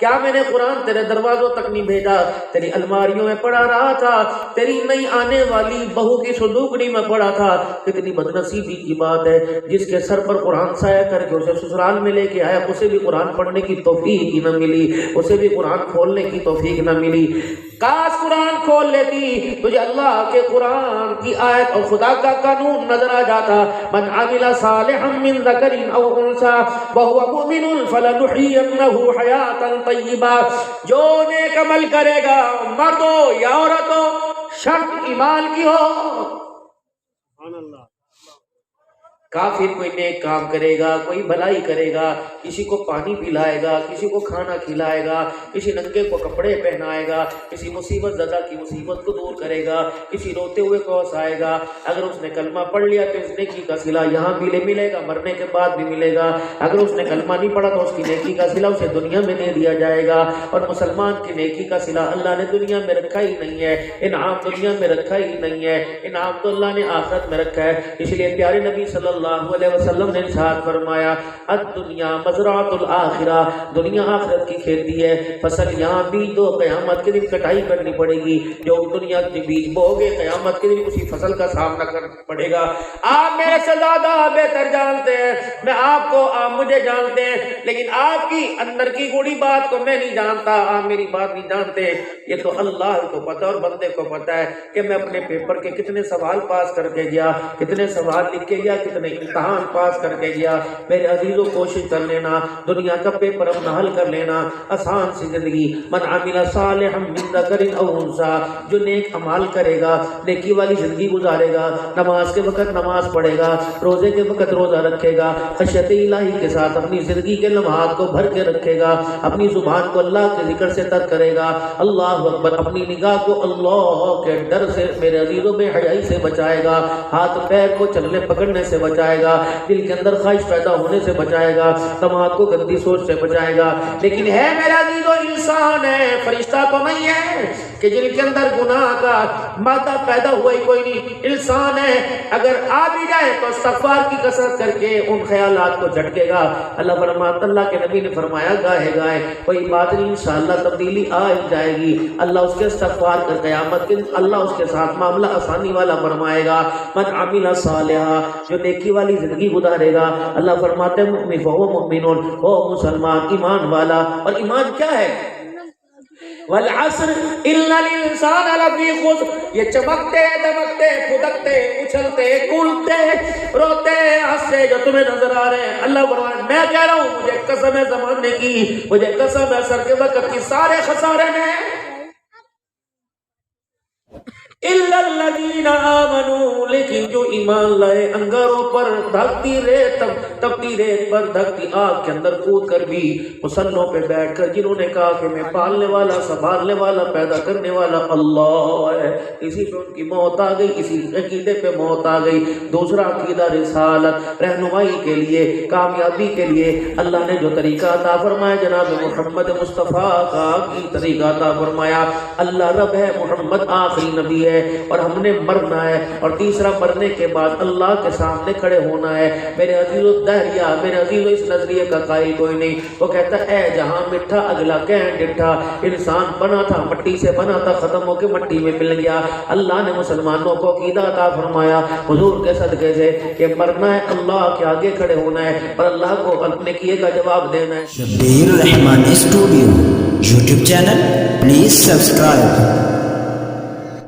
کیا میں نے قرآن تیرے دروازوں تک نہیں بھیجا؟ تیری الماریوں میں پڑا رہا تھا، تیری نئی آنے والی بہو کی صندوقڑی میں پڑا تھا۔ کتنی بدنصیبی کی بات ہے جس کے سر پر قرآن سایہ کر کے اسے سسرال میں لے کے آیا، اسے بھی قرآن پڑھنے کی توفیق ہی نہ ملی، اسے بھی قرآن کھولنے کی توفیق نہ ملی۔ کاش قرآن کھول لیتی، تجھے اللہ کے قرآن کی آیت اور خدا کا قانون نظر آ جاتا۔ من عمل صالحا من ذکر او انثى وهو مؤمن فلنحيينه حیاتا طیبہ، جو نیک عمل کرے گا مرد ہو یا عورت ہو، شرط ایمان کی ہو۔ کافر کوئی نیک کام کرے گا، کوئی بھلائی کرے گا، کسی کو پانی پلائے گا، کسی کو کھانا کھلائے گا، کسی ننگے کو کپڑے پہنائے گا، کسی مصیبت زدہ کی مصیبت کو دور کرے گا، کسی روتے ہوئے کو ہنسائے گا۔ اگر اس نے کلمہ پڑھ لیا تو اس نیکی کا صلہ یہاں بھی ملے گا، مرنے کے بعد بھی ملے گا۔ اگر اس نے کلمہ نہیں پڑھا تو اس کی نیکی کا صلہ اسے دنیا میں دے دیا جائے گا۔ اور مسلمان کی نیکی کا صلہ اللہ نے دنیا میں رکھا ہی نہیں ہے، انعام دنیا میں رکھا ہی نہیں ہے، انعام تو اللہ نے آخرت میں رکھا ہے۔ اس لیے پیارے نبی صلی اللہ علیہ وسلم نے ارشاد فرمایا الدنیا مزرعۃ الآخرہ، دنیا آخرت کی کھیتی ہے، فصل یہاں بیج دو، قیامت کے دن کٹائی کرنی پڑے گی۔ جو دنیا کے بیج بو گے قیامت کے دن اسی فصل کا سامنا کرنا پڑے گا۔ آپ میرے سے زیادہ بہتر جانتے ہیں، میں آپ کو، آپ مجھے جانتے ہیں، لیکن آپ کی اندر کی گوڑی بات کو میں نہیں جانتا، آپ میری بات نہیں جانتے۔ یہ تو اللہ کو پتہ اور بندے کو پتہ ہے کہ میں اپنے پیپر کے کتنے سوال پاس کر کے گیا، کتنے سوال لکھ کے گیا، کتنے امتحان پاس کر کے گیا۔ میرے عزیزوں کوشش کر لینا، دنیا کا پیپر اپنا حل کر لینا، آسان سی زندگی۔ من عمل صالحا من ذکر او انثى، جو نیک عمل کرے گا، نیکی والی زندگی گزارے گا، نماز کے وقت نماز پڑھے گا، روزے کے وقت روزہ رکھے گا، خشیت الہی کے ساتھ اپنی زندگی کے لمحات کو بھر کے رکھے گا، اپنی زبان کو اللہ کے ذکر سے تر کرے گا، اللہ اکبر، اپنی نگاہ کو اللہ کے ڈر سے، میرے عزیزوں بے حیائی سے بچائے گا، ہاتھ پیر کو چلنے پکڑنے سے بچائے گا، دل کے اندر خواہش پیدا ہونے سے بچائے گا، دماغ کو گندی سوچ سے بچائے گا۔ لیکن ہے میرا عزیزو انسان ہے، فرشتہ تو نہیں ہے کہ جن کے اندر گناہ کا مادہ پیدا ہوا ہی کوئی نہیں، انسان ہے۔ اگر آ بھی جائے تو استغفار کی کثرت کر کے ان خیالات کو جھٹکے گا۔ اللہ فرماتا، اللہ کے نبی نے فرمایا گاہے گاہے کوئی بات نہیں، انشاءاللہ تبدیلی آ جائے گی۔ اللہ اس کے استغفار کر قیامت کے دن اللہ اس کے ساتھ معاملہ آسانی والا فرمائے گا۔ من عمل صالحا، جو نیکی والی زندگی گزارے گا، اللہ فرماتے ہیں مؤمن فہو مؤمنون، وہ مسلمان ایمان والا۔ اور ایمان کیا ہے؟ والعصر ان الانسان لفی خسر، یہ چمکتے دمکتے پھدکتے اچھلتے کولتے روتے ہنستے جو تمہیں نظر آ رہے ہیں، اللہ فرماتا ہے میں کہہ رہا ہوں، مجھے قسم ہے زمانے کی، مجھے قسم ہے سر کے وقت کی، سارے خسارے میں الا الذین آمنوا، لیکن جو ایمان لائے، انگاروں پر دھکتی ریت، تپتی ریت پر دھکتی آگ کے اندر کود کر بھی مسنوں پہ بیٹھ کر جنہوں نے کہا کہ میں پالنے والا، سنبھالنے والا، پیدا کرنے والا اللہ ہے، اسی پہ ان کی موت آ گئی، اسی عقیدے پہ موت آ گئی۔ دوسرا عقیدہ رسالت، رہنمائی کے لیے، کامیابی کے لیے اللہ نے جو طریقہ عطا فرمایا، جناب محمد مصطفیٰ کا کی طریقہ عطا فرمایا۔ اللہ رب ہے، محمد آخری نبی ہے، اور ہم نے مرنا ہے، اور تیسرا مرنے کے بعد اللہ کے سامنے کھڑے ہونا ہے۔ میرے عزیز الدہریہ، میرے عزیز اس نظریے کا قائل کوئی نہیں، وہ کہتا ہے اے جہاں مٹھا اگلا کہن ڈٹھا، انسان بنا تھا مٹی سے بنا تھا، ختم ہو کے مٹی میں مل گیا۔ اللہ نے مسلمانوں کو عقیدہ عطا فرمایا حضور کے صدقے سے کہ مرنا ہے، اللہ کے آگے کھڑے ہونا ہے، اور اللہ کو اپنے کیے کا جواب دینا ہے۔ Shabbir Ur-Rahman studio YouTube channel, please subscribe.